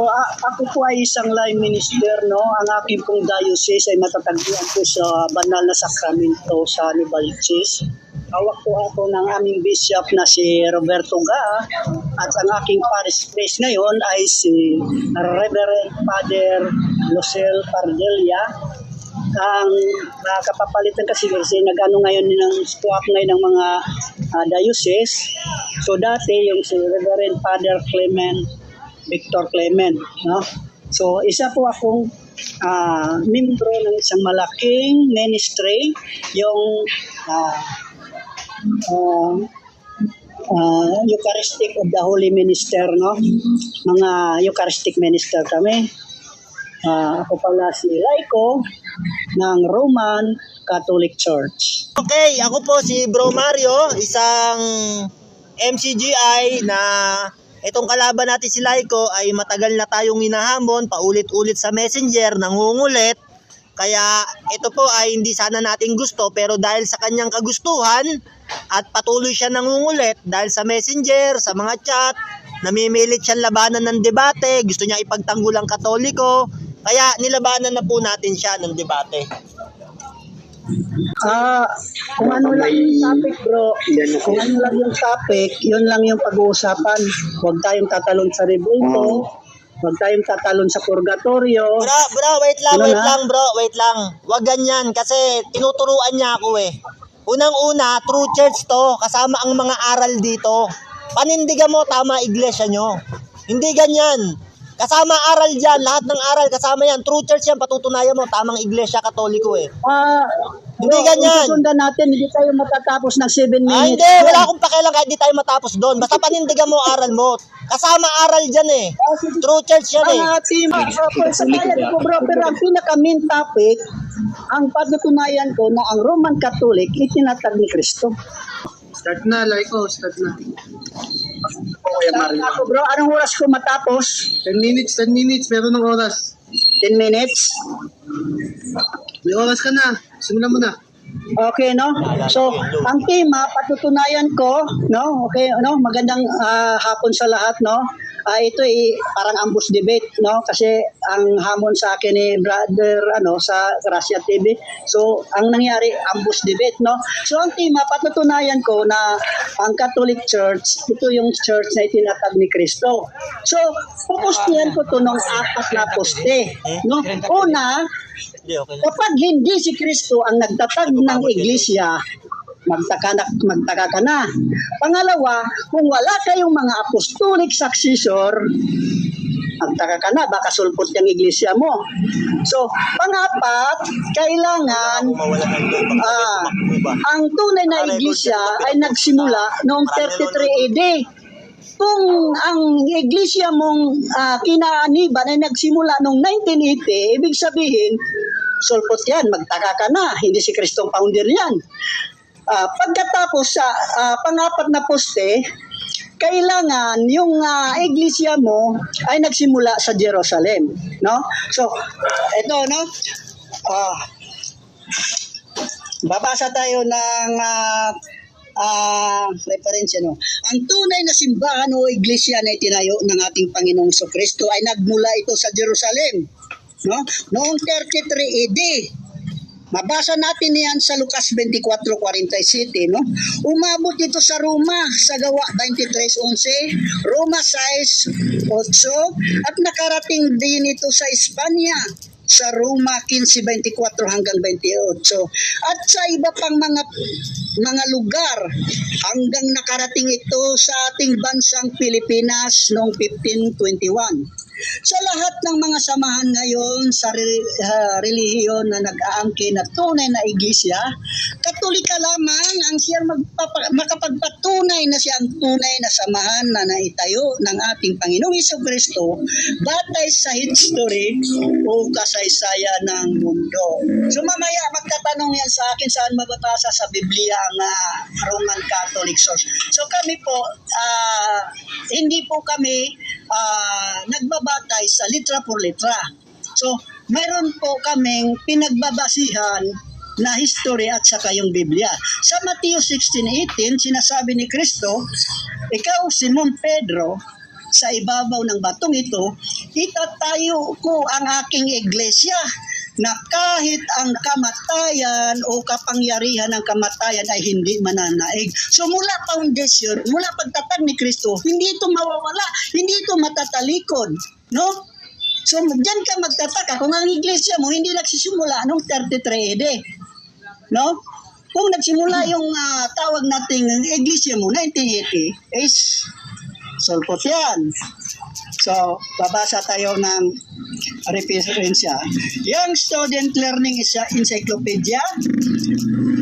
ako po ay isang lay minister, no? Ang aking pong diocese ay matatagpuan po sa Banal na Sakramento sa Novaliches. Hawak po ako ng aming bishop na si Roberto Ga, at ang aking parish priest ngayon ay si Reverend Father Lucel Pardelia. Ang kapapalitan kasi nag-ano ngayon ng swap ngayon ng mga diocese. So dati yung si Reverend Father Clement, Victor Clement, no? So isa po akong membro ng isang malaking ministry, yung Eucharistic of the Holy Minister, no? Mga Eucharistic minister kami. Ako pala si Laiko ng Roman Catholic Church. Okay, ako po si Bro Mario, isang MCGI na itong kalaban natin si Laiko ay matagal na tayong hinahamon, paulit-ulit sa Messenger, nangungulit. Kaya ito po ay hindi sana natin gusto, pero dahil sa kanyang kagustuhan at patuloy siya nangungulit dahil sa Messenger, sa mga chat, namimilit siyang labanan ng debate, gusto niya ipagtanggol ang Katoliko, kaya nilabanan na po natin siya ng debate. Kung ano lang yung topic, bro, kung ano lang yung topic, yun lang yung pag-uusapan. Huwag tayong tatalon sa rebulto, huwag tayong tatalon sa purgatorio. Bro, wait lang, wait lang. Huwag ganyan kasi tinuturuan niya ako eh. Unang-una, true church to, kasama ang mga aral dito. Panindigan mo, tama iglesia nyo. Hindi ganyan. Kasama aral dyan, lahat ng aral kasama yan. True church yan, patutunayan mo, tamang iglesia katoliko eh. Hindi ganyan. Kung susundan natin, hindi tayo matatapos ng 7 minutes. Hindi, wala akong pakialam kahit hindi tayo matapos doon. Basta panindigan mo aral mo. Kasama aral dyan eh. True church yan eh. Sa bayan ko, bro, pero ang pinaka-main topic, ang patutunayan ko na ang Roman Catholic itinatag ni Kristo. Start na, Laiko, start na. Ako, bro, anong oras ko matapos? 10 minutes, meron ng oras. 10 minutes? May oras ka na, simulan mo na. Okay, no? So, ang tema, patutunayan ko, no? Okay, no? Magandang hapon sa lahat, no? Ito ay parang ambush debate, no? Kasi ang hamon sa akin ni brother, sa Gracia TV. So, ang nangyari, ambush debate, no? So, ang tema, patutunayan ko na ang Catholic Church, ito yung church na itinatag ni Kristo. So, pupustihan ko to ng 4 na poste, no? Una, kapag hindi si Kristo ang nagtatag ng iglesia, magtaka ka na. Pangalawa, kung wala kayong mga apostolic successor, magtaka ka na, baka sulpot yung iglesia mo. So, pangapat, kailangan ang tunay na iglesia ay nagsimula noong 33 AD. Kung ang iglesia mong kinaaniban ay nagsimula noong 1980, ibig sabihin, sulpot yan, magtaka ka na, hindi si Kristo ang founder yan. Pagkatapos sa pangapat na poste, kailangan yung iglesia mo ay nagsimula sa Jerusalem, no? So, ito, no? Babasa tayo ng referensya, no? Ang tunay na simbahan o iglesia na itinayo ng ating Panginoong Kristo ay nagmula ito sa Jerusalem, no? Noong 33 AD. Mabasa natin yan sa Lucas 24:47, no? Umabot ito sa Roma sa Gawa 23:11, Roma 6:8, at nakarating din ito sa Espanya sa Roma 15:24 hanggang 28, at sa iba pang mga lugar hanggang nakarating ito sa ating bansang Pilipinas noong 1521. Sa lahat ng mga samahan ngayon sa relihiyon na nag-aangkin na tunay na iglesia, Katolika lamang ang siyang makapagpatunay na siyang tunay na samahan na naitayo ng ating Panginoong Jesucristo batay sa history o kasaysayan ng mundo. So mamaya magtatanong yan sa akin saan mababasa sa Biblia ang Roman Catholic Church. So kami po, hindi po kami nagbabatay sa litra por litra. So, mayroon po kaming pinagbabasihan na history at saka yung Biblia. Sa Mateo 16:18, sinasabi ni Kristo, ikaw, Simon Pedro, sa ibabaw ng batong ito, itatayo ko ang aking iglesia na kahit ang kamatayan o kapangyarihan ng kamatayan ay hindi mananaig. So mula foundation, mula pagtatag ni Kristo, hindi ito mawawala, hindi ito matatalikod, no? So diyan ka magtataka kung ang iglesia mo hindi nagsisimula noong 33 AD, no? Kung nagsimula yung tawag nating iglesia mo 1980 is sulpot yan. So, babasa tayo ng referensya. Young Student Learning Encyclopedia,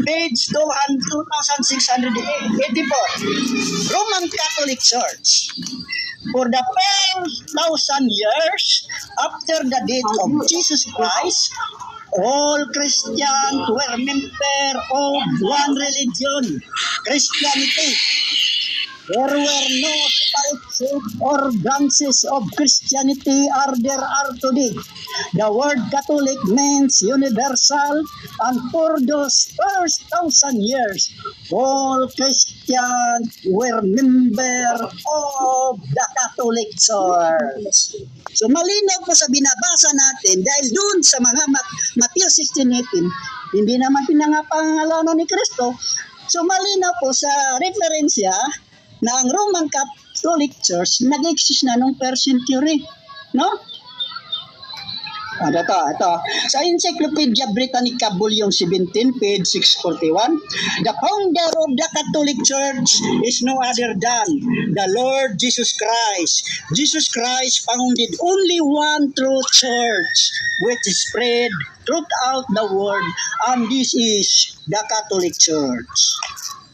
page 2684. Roman Catholic Church. For the 1,000 years after the death of Jesus Christ, all Christians were members of one religion, Christianity. There were no separate or branches of Christianity as there are today. The word Catholic means universal, and for those first 1,000 years, all Christians were members of the Catholic Church. So malinaw po sa binabasa natin dahil doon sa mga Matthew 16:18, hindi naman pinangapangalanan ni Kristo. So malinaw po sa referensya na ang Roman Catholic Church nag-exist na noong 1st century, no? Ito. Sa Encyclopedia Britannica, Volume 17, page 641, the founder of the Catholic Church is no other than the Lord Jesus Christ. Jesus Christ founded only one true church, which is spread throughout the world, and this is the Catholic Church.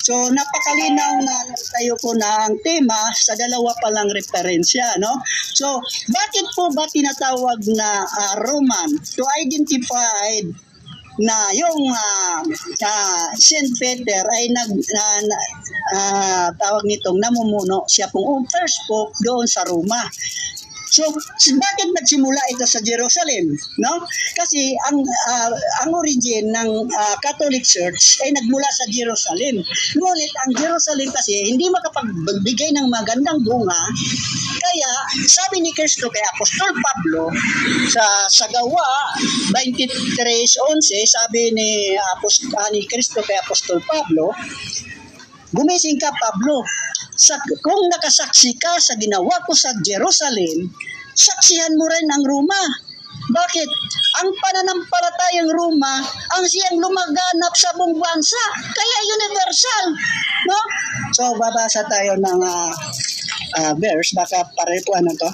So, napakalinaw na tayo po na ang tema sa dalawa palang referensya, no? So, bakit po ba tinatawag na Roman? To identify na yung St. Peter ay tawag nitong namumuno, siya pong first pope doon sa Roma. So, bakit nagsimula ito sa Jerusalem? No? Kasi ang origin ng Catholic Church ay nagmula sa Jerusalem. Ngunit ang Jerusalem kasi hindi makapagbigay ng magandang bunga. Kaya, sabi ni Kristo kay Apostol Pablo, sa Gawa 23:11, sabi ni Kristo kay Apostol Pablo, gumising ka, Pablo. Kung nakasaksi ka sa ginawa ko sa Jerusalem, saksihan mo rin ang Roma. Bakit? Ang pananampalatayang Roma ang siyang lumaganap sa buong bansa. Kaya universal. No? So, babasa tayo ng verse. Baka pare po to.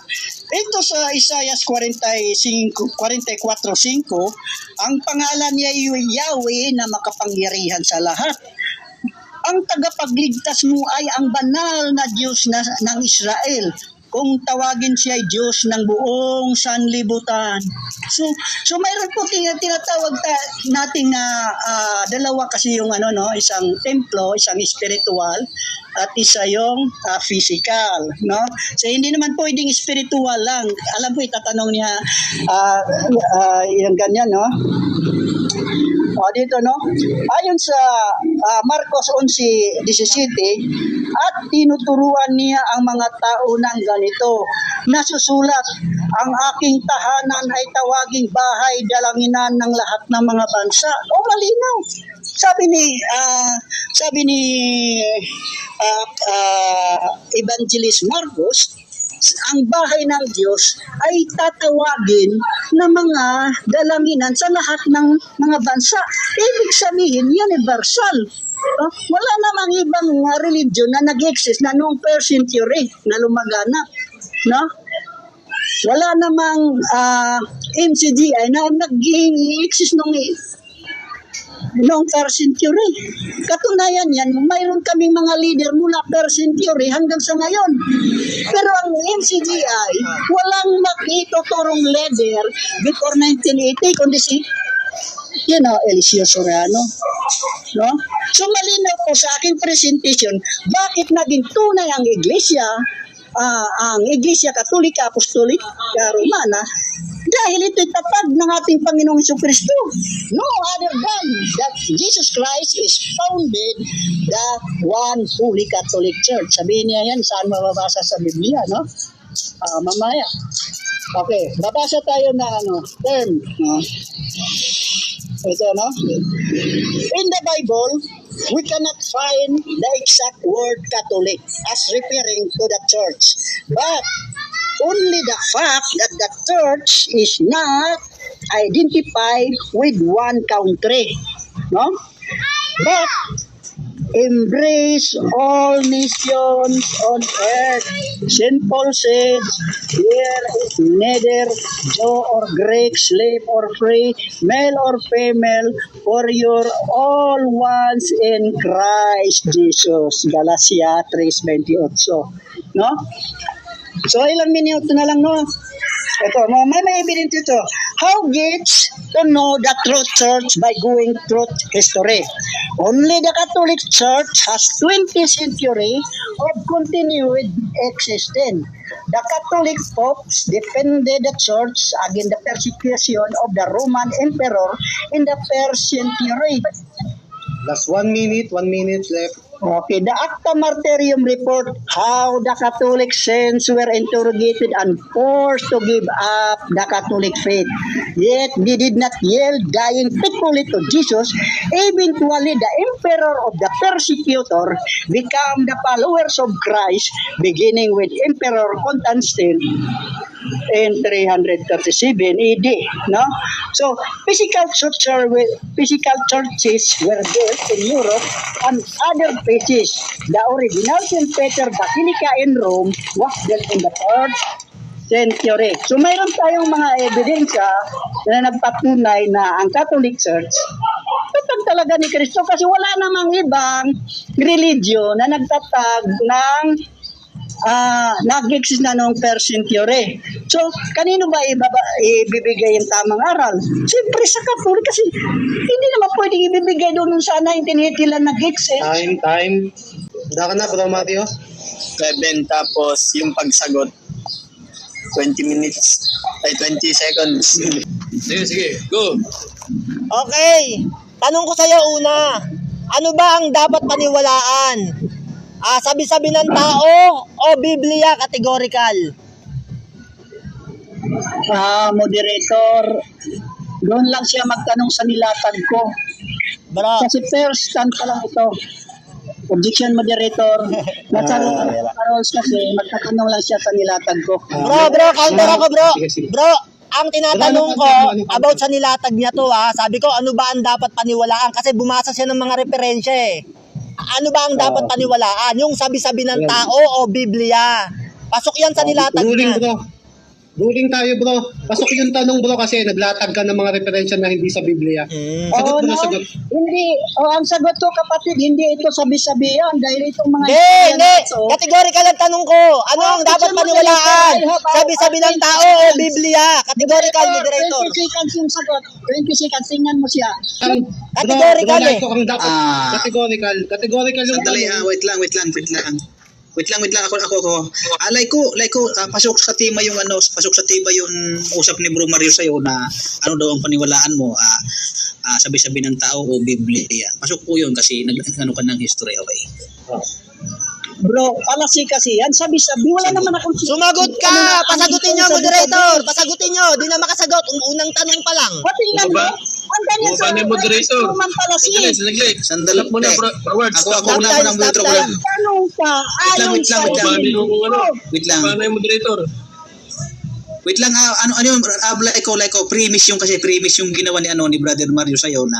Ito sa Isaiah 44:5, ang pangalan niya ay Yahweh na makapangyarihan sa lahat. Ang tagapagligtas mo ay ang banal na Diyos ng Israel. Kung tawagin siya ay Diyos ng buong sanlibutan. So mayroon po tinatawag nating dalawa kasi yung isang templo, isang spiritual at isa yung physical, no? So hindi naman pwedeng spiritual lang. Alam po itatanong niya yung ganyan, no? Dito, no? Ayon sa Marcos 11:17, at tinuturuan niya ang mga tao ng ganito, nasusulat, ang aking tahanan ay tawaging bahay dalanginan ng lahat ng mga bansa. Malinaw. Sabi ni Evangelist Marcos, ang bahay ng Diyos ay tatawagin na mga dalanginan sa lahat ng mga bansa. Ibig sabihin, universal. Wala namang ibang religion na nag-exist na noong 1st century na lumaganap. No? Wala namang MCGI na nag-exist noong 1st century. Katunayan yan, mayroon kaming mga leader mula 1st century hanggang sa ngayon. Pero ang MCGI, walang makituturong leader before 1980, kundi si Eliseo Soriano. No? So malinaw po sa aking presentation, bakit naging tunay ang Iglesia Katolika Apostolika Romana, dahil ito'y tapad ng ating Panginoong Jesucristo. No other than that Jesus Christ is founded the one Holy Catholic Church. Sabihin niya yan, saan mababasa sa Biblia, no? Mamaya. Okay, babasa tayo na term. No? Ito, no? In the Bible, we cannot find the exact word Catholic as referring to the church. But only the fact that the church is not identified with one country. No? But embrace all nations on earth. St. Paul said, there is neither Jew or Greek, slave or free, male or female, for you're all ones in Christ Jesus. Galatia 3:28. No? So ilang minuto na lang, no? Ito, may evidence ito. How gets to know the true church by going through history? Only the Catholic Church has 20 century of continued existence. The Catholic popes defended the church against the persecution of the Roman Emperor in the first century. Last 1 minute left. Okay, the Acta Martyrium report how the Catholic saints were interrogated and forced to give up the Catholic faith. Yet they did not yield, dying faithfully to Jesus. Eventually, the emperor of the persecutor became the followers of Christ, beginning with Emperor Constantine in 337 AD. No? So, physical churches were built in Europe and other places. The original St. Peter Basilica in Rome was built in the 3rd century. So, mayroon tayong mga ebidensya na nagpatunay na ang Catholic Church tatag talaga ni Kristo kasi wala namang ibang religion na nagtatag ng nag-exist na noong first century. So, kanino ba ibibigay yung tamang aral? Siyempre sa Catholic kasi hindi naman pwedeng ibibigay doon sa 1980 lang nag-exist. Time. Handa ka na, Bro Mario? 7 tapos yung pagsagot 20 minutes ay 20 seconds. Sige, go. Okay, tanong ko sa'yo una, ano ba ang dapat paniwalaan? Sabi-sabi ng tao o Biblia categorical? Moderator, doon lang siya magtanong sa nilatag ko. Bro, Kasi first stand pa lang ito. Objection, moderator. Nasa rules kasi, magtatanong lang siya sa nilatag ko. bro, counter ako bro. Sige. Bro, ang tinatanong ko about sa nilatag niya to sabi ko ano ba ang dapat paniwalaan? Kasi bumasa siya ng mga referensya Ano ba ang dapat paniwalaan? Yung sabi-sabi ng tao o Biblia? Pasok yan sa nilatag Ruling, niya. bro. Ruling tayo, bro. Pasok yung tanong, bro, kasi naglatag ka ng mga referensya na hindi sa Biblia. Sagot mo na sagot. Hindi. Ang sagot ko, kapatid, hindi ito sabi-sabi yan. Dahil itong mga... Hindi. Categorical ang tanong ko. Ano ang dapat paniwalaan? Sabi-sabi ng tao o Biblia? Categorical, moderator. 20 seconds yung sagot. 20 seconds, tingnan mo siya. Categorical bro, like ko ang dapat. Categorical yung Sandali, tanong. wait lang. Ako. Like ko, pasok sa tema yung usap ni Bro Mario sa'yo na ano daw ang paniwalaan mo, sabi-sabi ng tao o Biblia. Pasok po yun kasi nag-ano ka ng history, okay? Bro, palasi kasi yan. Sabi-sabi. Wala naman akong... Sumagot ka! Pasagutin nyo, moderator! Pasagutin nyo! Di na makasagot. Unang tanong pa lang. Tingnan mo. Ang ganyan sa... moderator? Palasi. Sandali muna, words. Ako muna ng moderator. Tanong ka. Ayon sa... Wait lang. Paano yung moderator? Wait lang, ano yung like ko premise yung ginawa ni Brother Mario sa'yo na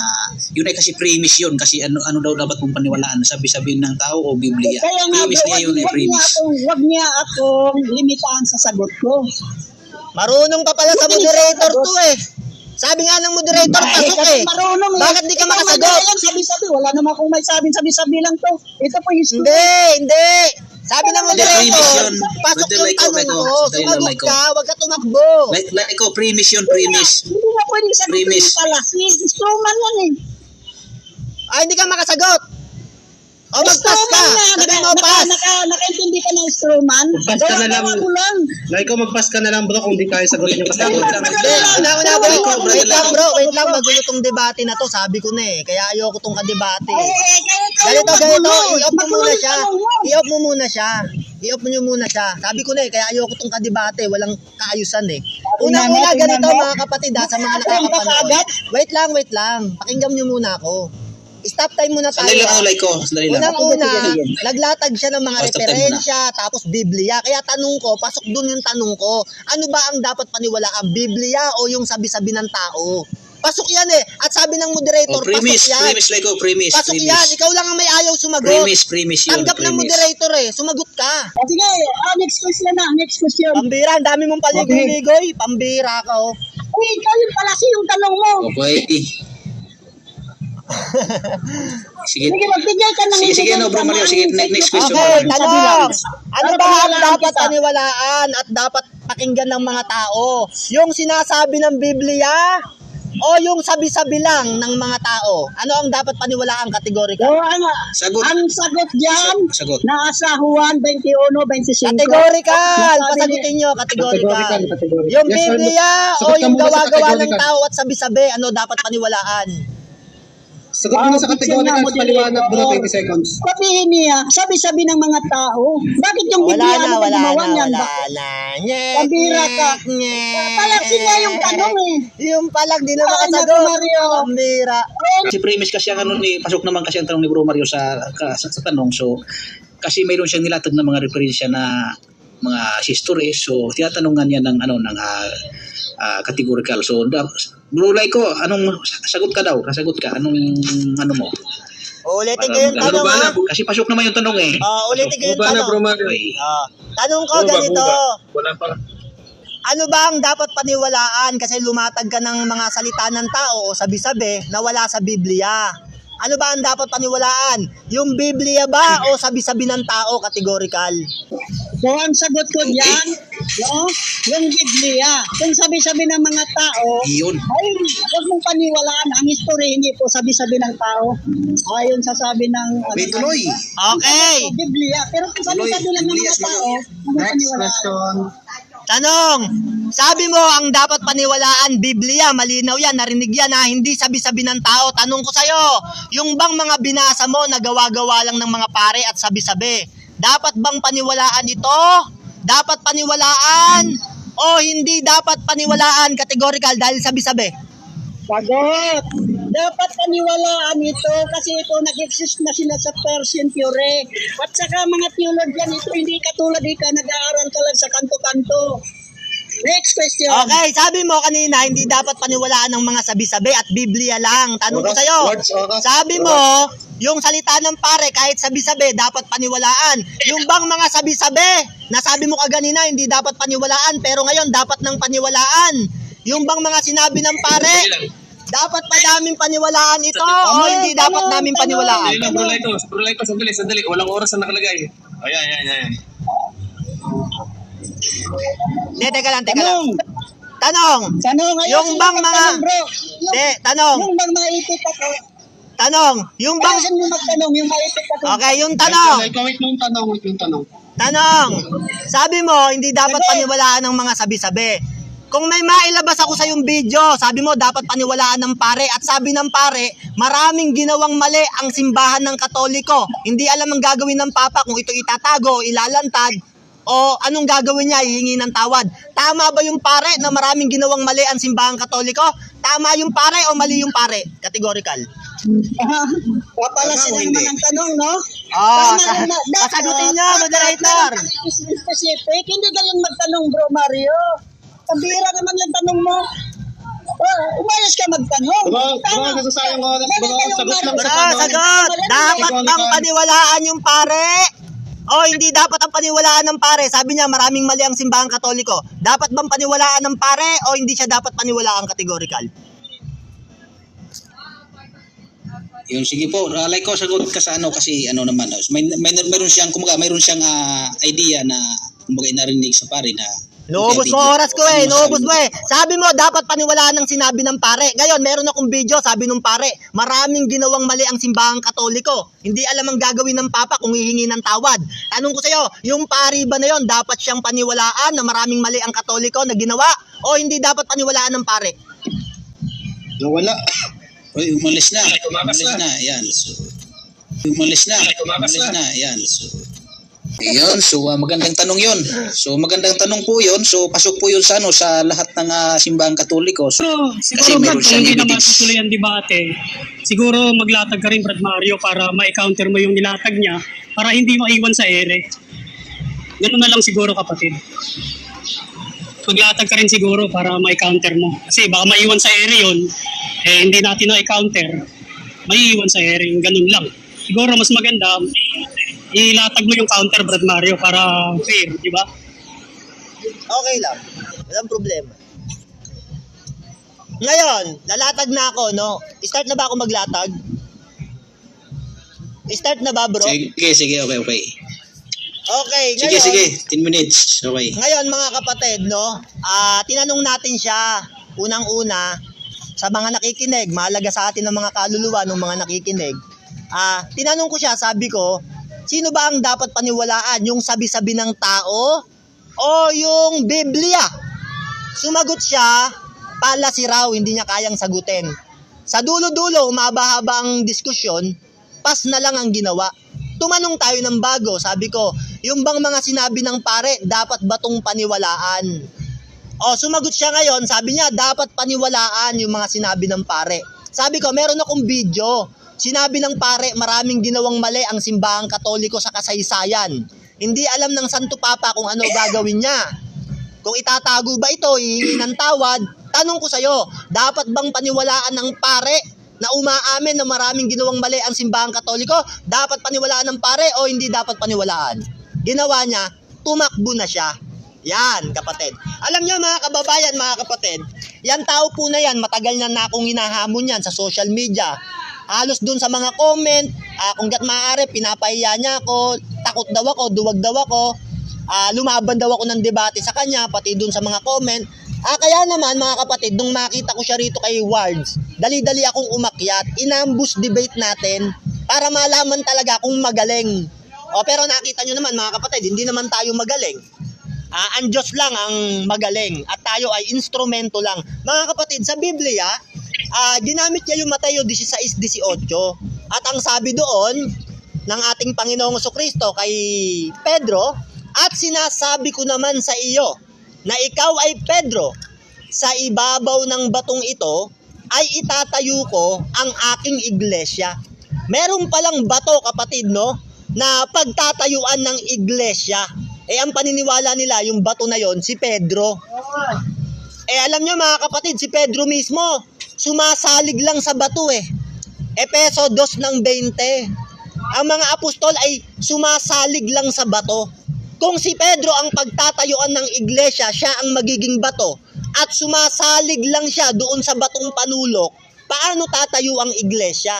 yun ay kasi premise yun kasi ano daw dapat mong paniwalaan, sabi-sabihin ng tao o Biblia. Kaya nga, Premise niya yun ay premise. wag niya akong limitaan sa sagot ko. Marunong ka pala sa moderator to Sabi nga ng moderator, pasok Marunong Bakit di ka makasagot? Sabi-sabi, wala naman akong may sabi-sabi lang to. Ito po yung story. Hindi. Sabi ng moderator, Premise yun. pasok Brother, yung tanong ko. Sumagot like ka, wag ka tumakbo. Like ko, premise yun, premise. Hindi nga pwedeng sagutin Premise. yung palasi. Instrument yan Hindi ka makasagot. O magpas ka. Sabi mo pass. Nakaintindi ka ng instrument. Magpas ka na lang. lang. Like ko, magpas ka na lang, bro, kung di kaya sagutin yung kasagot. Wait lang bro. Magulo tong debate na to. Sabi ko na Kaya ayoko tong kadebate. Ganito. I-off mo muna siya. i-off nyo muna siya. Sabi ko na kaya ayoko tong kadebate, walang kaayusan Tingnan Unang-una mo, ganito tingnan mo. mga kapatid sa mga Tingnan mo nakakapanood. Wait lang. Pakinggan nyo muna ako. Stop time muna tayo. Sandali lang, like ko. Sandali lang. Unang-una, Sige. naglatag siya ng mga Oh, stop time referensya, tapos Biblia. Kaya tanong ko, pasok dun yung tanong ko, ano ba ang dapat paniwalaan, Biblia o yung sabi-sabi ng tao? Pasok yan At sabi ng moderator, Premise, pasok yan. premise, like ko, premise. Pasok premise. yan. Ikaw lang ang may ayaw sumagot. Premise yun. Tanggap ng moderator Sumagot ka. Sige, next question. Pambira, ang dami mong paligoy-ligoy. Pambira ka Uy, ikaw yung pala yung tanong mo. Okay. Sige. Sige, magbigay ka ng Sige, no, bro Mario. Sige, next question. Okay, Sabi tanong. lang. Ano Para ba ang paniwalaan dapat kita. paniwalaan at dapat pakinggan ng mga tao? Yung sinasabi ng Biblia o yung sabi-sabi lang ng mga tao? Ano ang dapat paniwalaan kategorika? So, Sagot. ang sagot dyan, Sagot. nasa Juan 21:25. Kategorikal! Nasabi Pasagutin nyo, kategorikal. Categorical. Yung Yes, sir. Biblia o Sagot ka yung muna sa gawa-gawa ng categorical. tao at sabi-sabi, ano dapat paniwalaan? Sagot mo na sa categorical sa paliwanag, bro, 20 seconds. Sabihin niya, sabi-sabi ng mga tao. Bakit yung Biblia ano ba gumawa niyan? Pambira ka. Palaksin niya yung tanong Yung palag, di na Ay, makasagot. naku, Mario. Pambira. Si premise kasi ang pasok naman kasi ang tanong ni Bro Mario sa tanong. So, kasi mayroon siyang nilatag na mga referensya na mga history. So, tinatanungan niya ng categorical. So, Bro Laiko, sagot ka daw? Sagot ka. Anong mo? Ulitin ko yung tanong Kasi pasok naman yung tanong ulitin ko yung tanong. Okay. Tanong ko ganito. Ano ba ang dapat paniwalaan kasi lumatag ka ng mga salita ng tao o sabi-sabi na wala sa Biblia? Ano ba ang dapat paniwalaan? Yung Biblia ba o sabi-sabi ng tao, categorical? So, ang sagot ko diyan, yung Biblia. Kung sabi-sabi ng mga tao, Iyon. ay, huwag mong paniwalaan. Ang history, hindi po sabi-sabi ng tao. Ayon sa sabi ng... Tuloy. Okay. Biblia. Pero kung sabi-sabi lang ng mga tao, huwag mong paniwalaan. Tanong, sabi mo ang dapat paniwalaan, Biblia, malinaw yan, narinig yan hindi sabi-sabi ng tao. Tanong ko sa'yo, yung bang mga binasa mo na gawa-gawa lang ng mga pare at sabi-sabi, dapat bang paniwalaan ito? Dapat paniwalaan o hindi dapat paniwalaan, categorical dahil sabi-sabi? Sagot! Dapat paniwalaan ito kasi ito nag-exist na sila sa first century. At saka mga theologian ito, hindi katulad ika nag-aaral ka lang sa kanto-kanto. Next question. Okay, sabi mo kanina, hindi dapat paniwalaan ng mga sabi-sabi at Biblia lang. Tanong ko sa'yo, sabi mo, yung salita ng pare, kahit sabi-sabi, dapat paniwalaan. Yung bang mga sabi-sabi, nasabi mo kaganina, hindi dapat paniwalaan, pero ngayon, dapat nang paniwalaan. Yung bang mga sinabi ng pare, dapat pa namin paniwalaan ito o hindi dapat namin paniwalaan? Bro Laito, sandali. Walang oras na nakalagay. Ayan. Hindi, teka lang. Tanong, Tanong ngayon. yung bang mga... Bro, Hindi, tanong, yung bang maipit ako. yung bang... Saan mo magtanong? Yung maipit ako. Okay, yung tanong. Wait mo yung tanong. Tanong, sabi mo, hindi dapat paniwalaan ng mga sabi-sabi. Kung may mailabas ako sa yung video, sabi mo, dapat paniwalaan ng pare. At sabi ng pare, maraming ginawang mali ang simbahan ng Katoliko. Hindi alam ang gagawin ng Papa kung ito itatago, ilalantad, o anong gagawin niya, hihingi ng tawad. Tama ba yung pare na maraming ginawang mali ang simbahan Katoliko? Tama yung pare o mali yung pare? Categorical. Papalasin na naman ang tanong, no? Pasagutin niyo, moderator. Specific, hindi ganyan magtanong, Bro Mario. Pambira naman yung tanong mo. Umayos ka magtanong. Bro, nasasayang oras, bro. Sagot lang sa tanong. Sagot. Dapat bang paniwalaan yung pare? O hindi dapat ang paniwalaan ng pare? Sabi niya maraming mali ang simbahang Katoliko. Dapat bang paniwalaan ng pare o hindi siya dapat paniwalaan categorical? Yun, sige po. Like ko, sagot ka sa kasi naman. Mayroon siyang idea na kumbaga narinig sa pare na Nuubos mo oras ko nuubos mo Sabi mo, dapat paniwalaan ng sinabi ng pare. Ngayon, meron akong video, sabi ng pare, maraming ginawang mali ang simbahang Katoliko. Hindi alam ang gagawin ng Papa kung hihingi ng tawad. Tanong ko sa'yo, yung pari ba na yon, dapat siyang paniwalaan na maraming mali ang Katoliko na ginawa? O hindi dapat paniwalaan ng pare? Wala. Uy, umalis na. Yan. So, umalis na. Yan. So, Ayun, so magandang tanong 'yon. So magandang tanong po 'yon. So pasok po 'yun sa sa lahat ng simbahang Katoliko. So, Siguro meron Brad, kung siyang hindi naman evidence. tutuloy ang debate, siguro maglatag ka rin Brad Mario para ma-counter mo yung nilatag niya para hindi maiwan sa ere. Ganun na lang siguro kapatid. Maglatag ka rin siguro para ma-counter mo. Kasi baka maiwan sa ere yun, hindi natin na-counter. Maiiwan sa ere, yung ganun lang. Siguro mas maganda, ilatag mo yung counter Brad Mario para fair, di ba? Okay lang. Walang problema. Ngayon, lalatag na ako, no? Start na ba ako maglatag? Start na ba, bro? Sige, okay. Okay, Sige, ngayon, sige. 10 minutes. Okay. ngayon mga kapatid, no? Tinanong natin siya, unang-una, sa mga nakikinig, mahalaga sa atin ang mga kaluluwa ng mga nakikinig. Tinanong ko siya, sabi ko, sino ba ang dapat paniwalaan? Yung sabi-sabi ng tao o yung Biblia? Sumagot siya, palasi raw, hindi niya kayang sagutin. Sa dulo-dulo, umaba-haba ang diskusyon, pas na lang ang ginawa. Tumanong tayo ng bago, sabi ko, yung bang mga sinabi ng pare, dapat ba tong paniwalaan? Sumagot siya ngayon, sabi niya, dapat paniwalaan yung mga sinabi ng pare. Sabi ko, meron akong video. Sinabi ng pare, maraming ginawang mali ang simbahang Katoliko sa kasaysayan. Hindi alam ng Santo Papa kung ano gagawin niya. Kung itatago ba ito, hihingi ng tawad, tanong ko sa'yo, dapat bang paniwalaan ng pare na umaamin na maraming ginawang mali ang simbahang Katoliko? Dapat paniwalaan ng pare o hindi dapat paniwalaan? Ginawa niya, tumakbo na siya. Yan, kapatid. Alam niyo mga kababayan, mga kapatid, yan tao po na yan, matagal na akong hinahamon yan sa social media. Halos dun sa mga comment, kung gat maaari, pinapahiya niya ako, takot daw ako, duwag daw ako, lumaban daw ako ng debate sa kanya, pati dun sa mga comment. Kaya naman mga kapatid, nung makita ko siya rito kay Wards, dali-dali akong umakyat, inambush debate natin para malaman talaga kung magaling. Pero nakita nyo naman mga kapatid, hindi naman tayo magaling. Ang Diyos lang ang magaling at tayo ay instrumento lang. Mga kapatid, sa Biblia, ginamit niya yung Mateo 16:18 at ang sabi doon ng ating Panginoong Jesucristo kay Pedro, at sinasabi ko naman sa iyo na ikaw ay Pedro, sa ibabaw ng batong ito ay itatayo ko ang aking iglesia. Meron palang bato kapatid, no, na pagtatayuan ng iglesia. Ang paniniwala nila, yung bato na yon si Pedro. Alam nyo mga kapatid, si Pedro mismo, sumasalig lang sa bato Efeso 2:20. Ang mga apostol ay sumasalig lang sa bato. Kung si Pedro ang pagtatayuan ng iglesia, siya ang magiging bato, at sumasalig lang siya doon sa batong panulok, paano tatayo ang iglesia?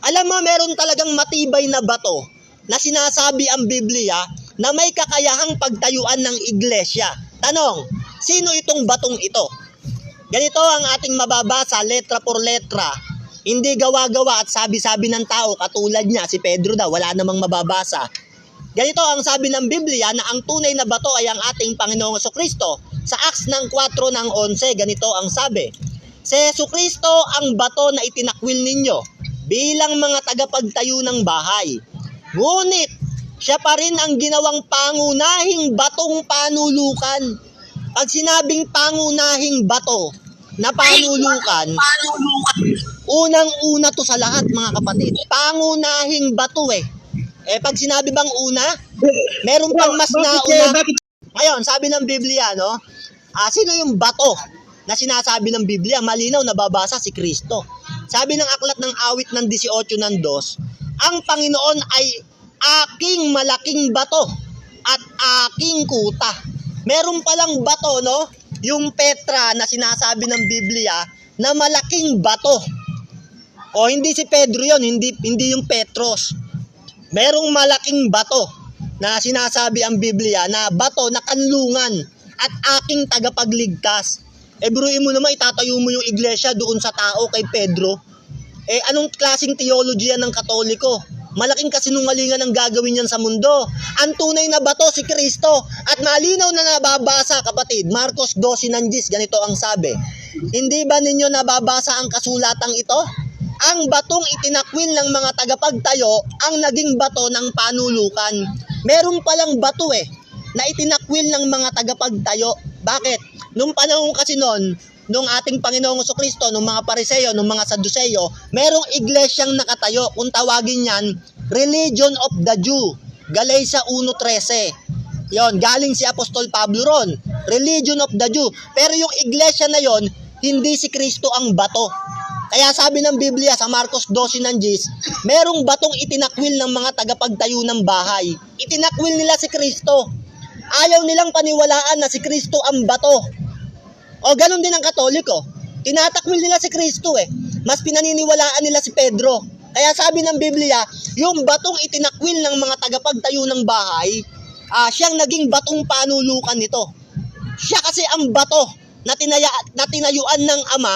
Alam mo, meron talagang matibay na bato na sinasabi ang Biblia na may kakayahang pagtayuan ng iglesia. Tanong, sino itong batong ito? Ganito ang ating mababasa letra por letra. Hindi gawa-gawa at sabi-sabi ng tao katulad niya, si Pedro daw, wala namang mababasa. Ganito ang sabi ng Biblia na ang tunay na bato ay ang ating Panginoong Jesucristo. Sa Acts ng 4:11, ganito ang sabi, si Jesucristo ang bato na itinakwil ninyo bilang mga tagapagtayo ng bahay. Ngunit, siya pa rin ang ginawang pangunahing batong panulukan. Pag sinabing pangunahing bato na panulukan, unang-una to sa lahat mga kapatid. Pangunahing bato pag sinabi bang una, meron pang mas nauna. Ngayon, sabi ng Biblia, no? Sino yung bato na sinasabi ng Biblia? Malinaw, nababasa si Kristo. Sabi ng aklat ng awit ng 18:2, ang Panginoon ay aking malaking bato at aking kuta. Meron palang bato, no? Yung Petra na sinasabi ng Biblia na malaking bato. Hindi si Pedro yon, hindi yung Petros. Merong malaking bato na sinasabi ang Biblia na bato na kanlungan at aking tagapagligtas. Bruin mo naman, itatayo mo yung iglesia doon sa tao kay Pedro. Anong klaseng theology yan ng Katoliko? Malaking kasinungalingan ang gagawin yan sa mundo. Ang tunay na bato si Kristo. At malinaw na nababasa kapatid, Marcos 12:10, ganito ang sabi. Hindi ba ninyo nababasa ang kasulatang ito? ang batong itinakwil ng mga tagapagtayo ang naging bato ng panulukan. Meron palang bato na itinakwil ng mga tagapagtayo. Bakit? Nung panahon kasi noon, nung ating Panginoong Jesucristo, nung mga Pariseo, nung mga Saduceo, merong iglesyang nakatayo. Kung tawagin yan, Religion of the Jew. Galatia 1:13. Yon, galing si Apostol Pablo ron. Religion of the Jew. Pero yung iglesia na yon, hindi si Kristo ang bato. Kaya sabi ng Biblia sa Marcos 12:10, merong batong itinakwil ng mga tagapagtayo ng bahay. Itinakwil nila si Kristo. Ayaw nilang paniwalaan na si Kristo ang bato. O ganun din ang Katoliko. Tinatakwil nila si Kristo Mas pinaniniwalaan nila si Pedro. Kaya sabi ng Biblia, yung batong itinakwil ng mga tagapagtayo ng bahay, siyang naging batong panulukan nito. Siya kasi ang bato na tinayuan ng Ama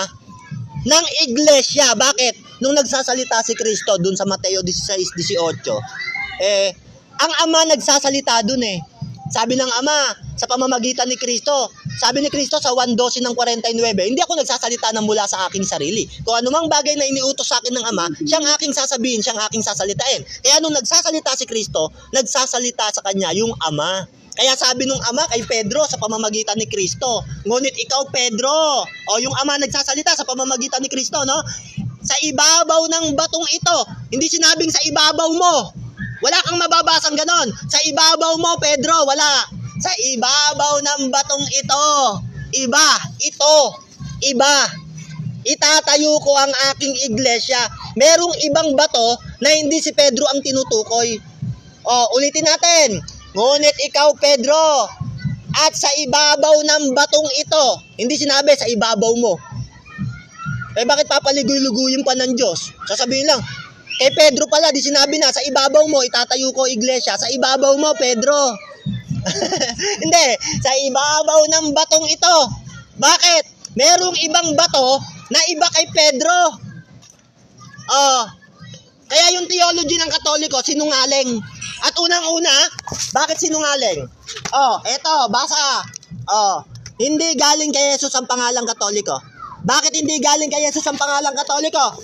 ng iglesia. Bakit? Nung nagsasalita si Kristo dun sa Mateo 16:18, ang Ama nagsasalita dun Sabi ng Ama, sa pamamagitan ni Kristo. Sabi ni Kristo sa 1:12:49, hindi ako nagsasalita ng mula sa aking sarili. Kung anumang bagay na iniutos sa akin ng Ama, siyang aking sasabihin, siyang aking sasalitain. Kaya nung nagsasalita si Kristo, nagsasalita sa kanya yung Ama. Kaya sabi nung Ama kay Pedro sa pamamagitan ni Kristo, ngunit ikaw Pedro, yung Ama nagsasalita sa pamamagitan ni Kristo, no? Sa ibabaw ng batong ito, hindi sinabing sa ibabaw mo. Wala kang mababasang ganon. Sa ibabaw mo, Pedro, wala. Sa ibabaw ng batong ito, iba. Itatayo ko ang aking iglesia. Merong ibang bato na hindi si Pedro ang tinutukoy. Ulitin natin. Ngunit ikaw, Pedro, at sa ibabaw ng batong ito, hindi sinabi sa ibabaw mo. Bakit papaligoy-luguyin pa ng Diyos? Sasabihin lang, kay Pedro pala, di sinabi na, sa ibabaw mo, itatayo ko iglesia. Sa ibabaw mo, Pedro. Hindi, sa ibabaw ng batong ito. Bakit? Merong ibang bato na iba kay Pedro. Kaya yung theology ng Katoliko, sinungaling. At unang-una, bakit sinungaling? Eto, basa. Hindi galing kay Jesus ang pangalang Katoliko. Bakit hindi galing kay Jesus ang pangalang Katoliko?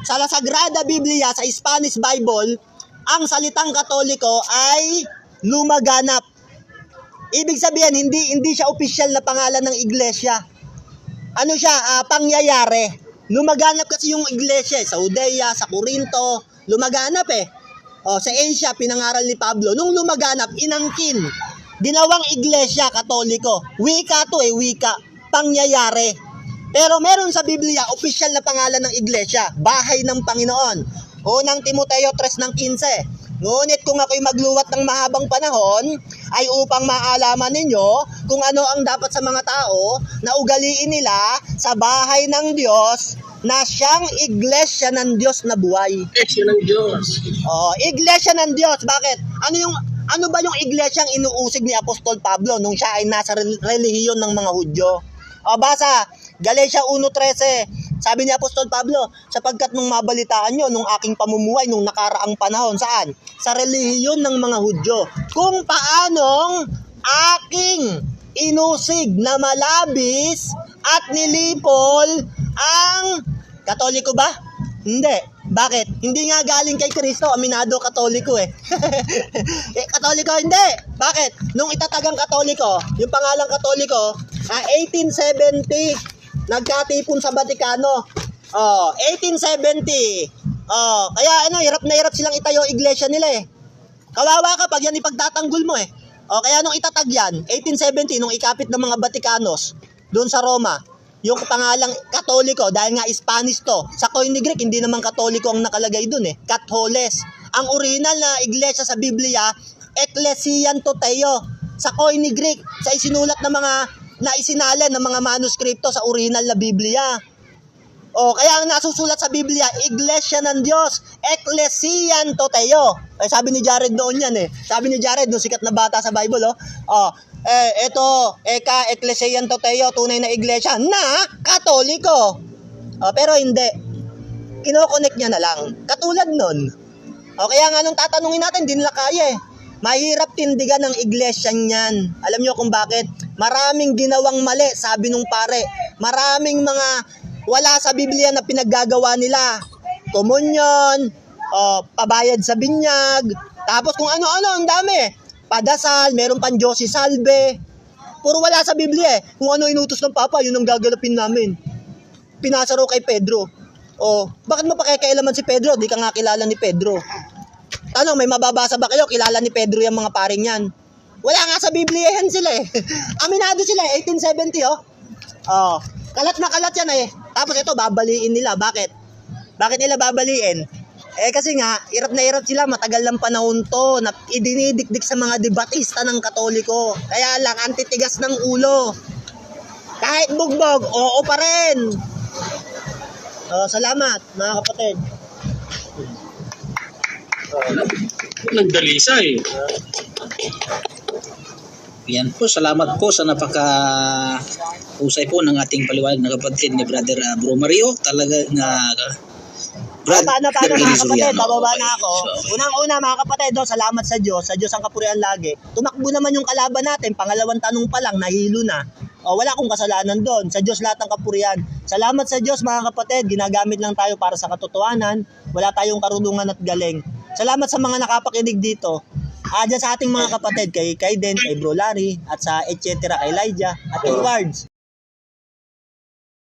Sa La Sagrada Biblia, sa Spanish Bible, ang salitang Katoliko ay lumaganap. Ibig sabihin, hindi siya opisyal na pangalan ng iglesia. Ano siya? Pangyayari. Lumaganap kasi yung iglesia sa Judea, sa Corinto, lumaganap sa Asia, pinangaral ni Pablo. Nung lumaganap, inangkin. Ginawang iglesia, Katoliko. Wika to wika. Pangyayari. Pero meron sa Biblia, opisyal na pangalan ng iglesia, bahay ng Panginoon. Unang Timoteo 3:15. Ngunit kung ako'y magluwat ng mahabang panahon, ay upang maalaman ninyo kung ano ang dapat sa mga tao na ugaliin nila sa bahay ng Diyos na siyang iglesia ng Diyos na buhay. Iglesia ng Diyos. Iglesia ng Diyos. Bakit? Ano ba yung iglesyang inuusig ni Apostol Pablo nung siya ay nasa relihiyon ng mga Hudyo? Basa, Galatia 1:13. Sabi ni Apostol Pablo, sapagkat nung mabalitaan nyo nung aking pamumuhay nung nakaraang panahon, saan? Sa relihiyon ng mga Hudyo. Kung paanong aking inusig na malabis at nilipol ang Katoliko ba? Hindi. Bakit? Hindi nga galing kay Kristo, aminado Katoliko Katoliko hindi. Bakit? Nung itatagang Katoliko, yung pangalang Katoliko, 1870, nagkatipon sa Vatikano. 1870. Kaya hirap na hirap silang itayo iglesia nila Kawawa ka pag yan ipagtatanggol mo kaya nung itatag yan, 1870, nung ikapit ng mga Vatikanos, doon sa Roma, yung pangalang Katoliko, dahil nga Spanish to, sa Koine Greek, hindi naman Katoliko ang nakalagay dun Katholes. Ang original na iglesia sa Biblia, Ecclesian to Theo. Sa Koine Greek, sa isinulat na mga na isinalin ng mga manuskripto sa original na Biblia. Kaya ang nasusulat sa Biblia, Iglesia ng Diyos, Ecclesian to Theo. Sabi ni Jared noon yan Sabi ni Jared, no, sikat na bata sa Bible Ecclesian to Theo, tunay na iglesia na Katoliko. Pero hindi. Kino-connect niya na lang. Katulad nun. Kaya nga nung tatanungin natin, hindi nila kaya Mahirap tindigan ng iglesia niyan. Alam niyo kung bakit? Maraming ginawang mali, sabi nung pare. Maraming mga wala sa Biblia na pinaggagawa nila. komunyon, pabayad sa binyag, tapos kung ano-ano, ang dami. Padasal, meron pang Diyos Salve. Puro wala sa Biblia eh. Kung ano inutos ng Papa, yun ang gagalapin namin. Pinasa raw kay Pedro. Bakit mo pakikialaman si Pedro? Di ka nga kilala ni Pedro. Tanong, may mababasa ba kayo? Kilala ni Pedro yung mga paring yan. Wala nga sa Biblia yan sila eh. Aminado sila eh, 1870 kalat na kalat yan eh. Tapos ito, babaliin nila. Bakit? Bakit nila babaliin? Kasi nga, hirap na hirap sila, matagal ng panahon to, na idinidikdik sa mga debatista ng Katoliko. Kaya lang, antitigas ng ulo. Kahit bugbog, oo pa rin. Salamat, mga kapatid. Nagdalisa eh. Yan po, salamat po sa usay po ng ating paliwanag na kapatid ni Brother Bro Mario. Talaga nga Paano mga kapatid, Soriano. bababa na ako. So, Unang-una mga kapatid, salamat sa Diyos ang kapurihan lagi. Tumakbo naman yung kalaban natin, pangalawang tanong pa lang, nahilo na. Wala akong kasalanan doon, sa Diyos lahat ng kapurihan. Salamat sa Diyos mga kapatid, ginagamit lang tayo para sa katotohanan, wala tayong karunungan at galing. Salamat sa mga nakapakinig dito. Dyan sa ating mga kapatid, kay Den, kay Bro Larry, at sa etc. kay Elijah, at kay Wards.